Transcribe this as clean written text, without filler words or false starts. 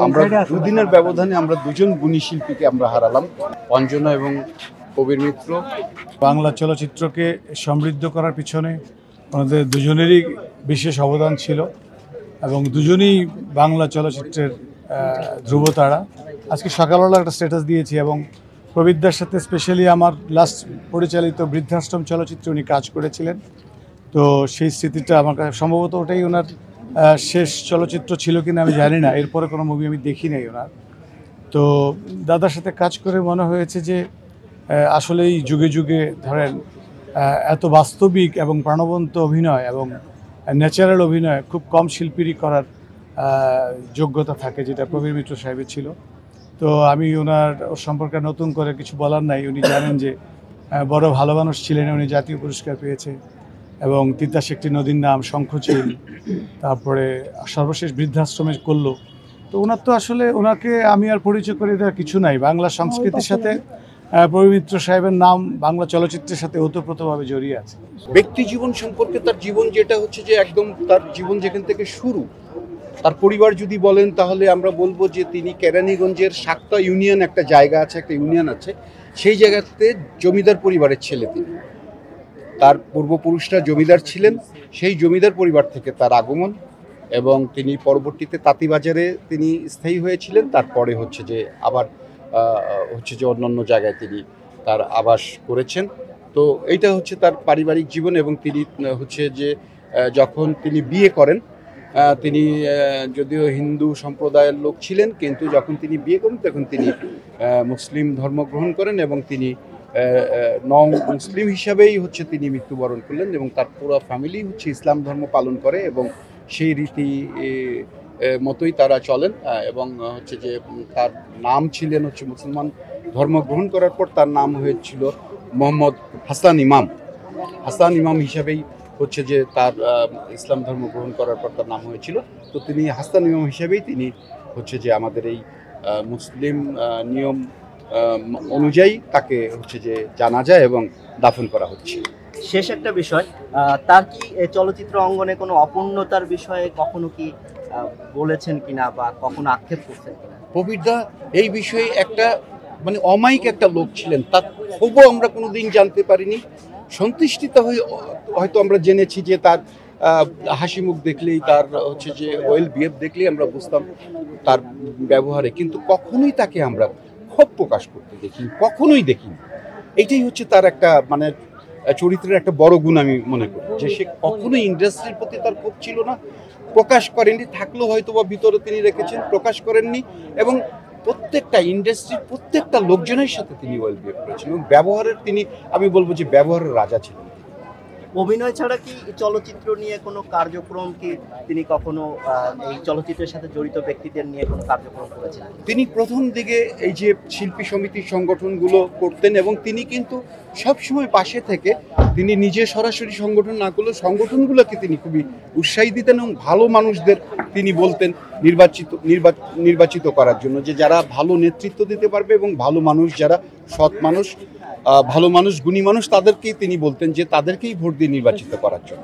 আমরা দুদিনের ব্যবধানে আমরা দুজন গুণী শিল্পীকে আমরা হারালাম, অঞ্জনা এবং কবির মিত্র। বাংলা চলচ্চিত্রকে সমৃদ্ধ করার পিছনে ওনাদের দুজনেরই বিশেষ অবদান ছিল এবং দুজনেই বাংলা চলচ্চিত্রের ধ্রুবতারা। আজকে সকালবেলা একটা স্ট্যাটাস দিয়েছি এবং প্রবীরদার সাথে স্পেশালি আমার লাস্ট পরিচালিত বৃদ্ধাশ্রম চলচ্চিত্রে উনি কাজ করেছিলেন। তো সেই স্মৃতিটা আমার কাছে সম্ভবত ওটাই ওনার শেষ চলচ্চিত্র ছিল কিনা আমি জানি না, এরপরে কোনো মুভি আমি দেখি নাই ওনার। তো দাদার সাথে কাজ করে মনে হয়েছে যে আসলেই যুগে যুগে ধরেন এত বাস্তবিক এবং প্রাণবন্ত অভিনয় এবং ন্যাচারাল অভিনয় খুব কম শিল্পীরই করার যোগ্যতা থাকে, যেটা প্রবীর মিত্র সাহেবের ছিল। তো আমি ওনার সম্পর্কে নতুন করে কিছু বলার নাই। উনি জানেন যে বড় ভালো মানুষ ছিলেন, উনি জাতীয় পুরস্কার পেয়েছে এবং তিতাস একটি নদীর নাম, শঙ্খচিল, তারপরে সর্বশেষ বৃদ্ধাশ্রমে করলো। তো ওনার তো আসলে ওনাকে আমি আর পরিচয় করে দেওয়ার কিছু নাই। বাংলা সংস্কৃতির সাথে প্রবীর মিত্র সাহেবের নাম বাংলা চলচ্চিত্রের সাথে ওতপ্রোতভাবে জড়িয়ে আছে। ব্যক্তি জীবন সম্পর্কে তার জীবন যেটা হচ্ছে যে একদম তার জীবন যেখান থেকে শুরু, তার পরিবার যদি বলেন তাহলে আমরা বলবো যে তিনি কেরানীগঞ্জের শাক্তা ইউনিয়ন একটা জায়গা আছে, একটা ইউনিয়ন আছে, সেই জায়গাতে জমিদার পরিবারের ছেলে তিনি। তার পূর্বপুরুষরা জমিদার ছিলেন, সেই জমিদার পরিবার থেকে তার আগমন এবং তিনি পরবর্তীতে তাঁতিবাজারে তিনি স্থায়ী হয়েছিলেন। তারপরে হচ্ছে যে আবার অন্যান্য জায়গায় তিনি তার আবাস করেছেন। তো এইটা হচ্ছে তার পারিবারিক জীবন। এবং তিনি হচ্ছে যে যখন তিনি বিয়ে করেন, তিনি যদিও হিন্দু সম্প্রদায়ের লোক ছিলেন, কিন্তু যখন তিনি বিয়ে করেন তখন তিনি মুসলিম ধর্ম গ্রহণ করেন এবং তিনি নন মুসলিম হিসাবেই হচ্ছে তিনি মৃত্যুবরণ করলেন এবং তার পুরো ফ্যামিলি হচ্ছে ইসলাম ধর্ম পালন করে এবং সেই রীতি মতোই তারা চলেন। এবং হচ্ছে যে তার নাম ছিলেন হচ্ছে মুসলমান ধর্ম গ্রহণ করার পর তার নাম হয়েছিল মোহাম্মদ হাসান ইমাম। হাসান ইমাম হিসাবেই হচ্ছে যে তার ইসলাম ধর্ম গ্রহণ করার পর তার নাম হয়েছিল। তো তিনি হাসান ইমাম হিসাবেই তিনি হচ্ছে যে আমাদের এই মুসলিম নিয়ম অনুযায়ী তাকে হচ্ছে যে জানাজা এবং দাফন করা হচ্ছে। শেষ একটা বিষয়, তার কি চলচ্চিত্র অঙ্গনে কোনো অপূর্ণতার বিষয়ে কখনো কি বলেছেন কিনা বা কখনো আক্ষেপ করছেন কিনা? প্রবীরদা এই বিষয়ে একটা মানে অমায়িক একটা লোক ছিলেন, তার ক্ষোভও আমরা কোনোদিন জানতে পারিনি। সন্তুষ্টিতা হয়তো আমরা জেনেছি যে তার হাসি মুখ দেখলেই, তার হচ্ছে যে ওয়েল বিহেভ দেখলেই আমরা বুঝতাম তার ব্যবহারে, কিন্তু কখনোই তাকে আমরা ক্ষোভ প্রকাশ করতে দেখিনি, কখনোই দেখিনি। এইটাই হচ্ছে তার একটা মানে চরিত্রের একটা বড় গুণ আমি মনে করি, যে সে কখনোই ইন্ডাস্ট্রির প্রতি তার ক্ষোভ ছিল না, প্রকাশ করেননি। থাকলেও হয়তো বা ভিতরে তিনি রেখেছেন, প্রকাশ করেননি। এবং প্রত্যেকটা ইন্ডাস্ট্রির প্রত্যেকটা লোকজনের সাথে তিনি ওয়েল বিহেভ করেছেন এবং ব্যবহারের তিনি, আমি বলবো যে ব্যবহারের রাজা ছিলেন। অভিনয় ছাড়া কি চলচ্চিত্র নিয়ে কোনো কার্যক্রম কি তিনি কখনো এই চলচ্চিত্রের সাথে জড়িত ব্যক্তিদের নিয়ে কোনো কার্যক্রম করেছেন? তিনি প্রথম দিকে এই যে শিল্পী সমিতির সংগঠনগুলো করতেন এবং তিনি কিন্তু সবসময় পাশে থেকে তিনি নিজে সরাসরি সংগঠন না করলেও সংগঠনগুলোকে তিনি খুবই উৎসাহী দিতেন এবং ভালো মানুষদের তিনি বলতেন নির্বাচিত করার জন্য, যে যারা ভালো নেতৃত্ব দিতে পারবে এবং ভালো মানুষ, যারা সৎ মানুষ, ভালো মানুষ, গুণী মানুষ, তাদেরকেই তিনি বলতেন যে তাদেরকেই ভোট দিয়ে নির্বাচিত করার জন্য।